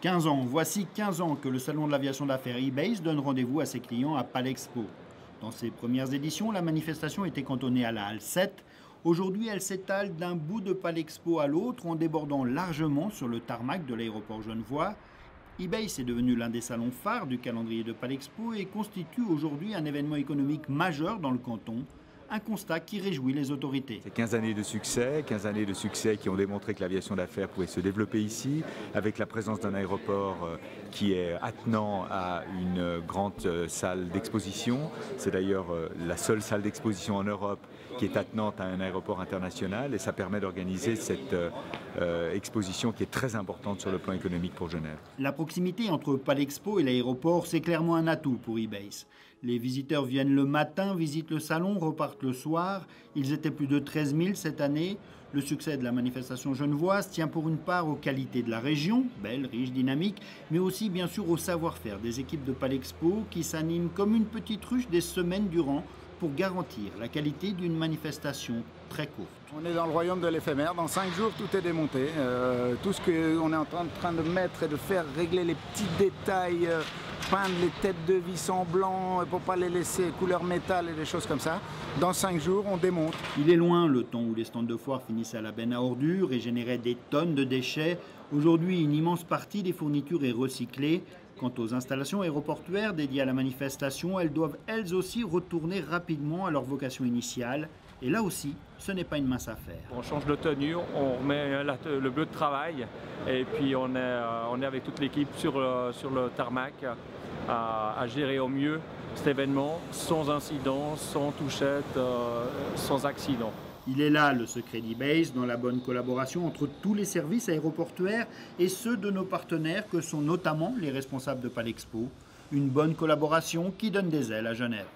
15 ans, voici 15 ans que le salon de l'aviation d'affaires eBase donne rendez-vous à ses clients à Palexpo. Dans ses premières éditions, la manifestation était cantonnée à la Halle 7. Aujourd'hui, elle s'étale d'un bout de Palexpo à l'autre en débordant largement sur le tarmac de l'aéroport Genevois. eBase est devenu l'un des salons phares du calendrier de Palexpo et constitue aujourd'hui un événement économique majeur dans le canton. Un constat qui réjouit les autorités. C'est 15 années de succès qui ont démontré que l'aviation d'affaires pouvait se développer ici, avec la présence d'un aéroport qui est attenant à une grande salle d'exposition. C'est d'ailleurs la seule salle d'exposition en Europe qui est attenante à un aéroport international et ça permet d'organiser cette exposition qui est très importante sur le plan économique pour Genève. La proximité entre Palexpo et l'aéroport, c'est clairement un atout pour eBase. Les visiteurs viennent le matin, visitent le salon, repartent le soir. Ils étaient plus de 13 000 cette année. Le succès de la manifestation genevoise tient pour une part aux qualités de la région, belle, riche, dynamique, mais aussi bien sûr au savoir-faire des équipes de Palexpo qui s'animent comme une petite ruche des semaines durant pour garantir la qualité d'une manifestation très courte. On est dans le royaume de l'éphémère. Dans 5 jours, tout est démonté. Tout ce qu'on est en train de mettre et de faire, régler les petits détails, peindre les têtes de vis en blanc pour ne pas les laisser couleur métal et des choses comme ça. Dans 5 jours, on démonte. Il est loin le temps où les stands de foire finissaient à la benne à ordures et généraient des tonnes de déchets. Aujourd'hui, une immense partie des fournitures est recyclée. Quant aux installations aéroportuaires dédiées à la manifestation, elles doivent elles aussi retourner rapidement à leur vocation initiale. Et là aussi, ce n'est pas une mince affaire. On change de tenue, on remet le bleu de travail et puis on est avec toute l'équipe sur le tarmac à gérer au mieux cet événement sans incident, sans touchette, sans accident. Il est là le secret d'eBase, dans la bonne collaboration entre tous les services aéroportuaires et ceux de nos partenaires que sont notamment les responsables de Palexpo. Une bonne collaboration qui donne des ailes à Genève.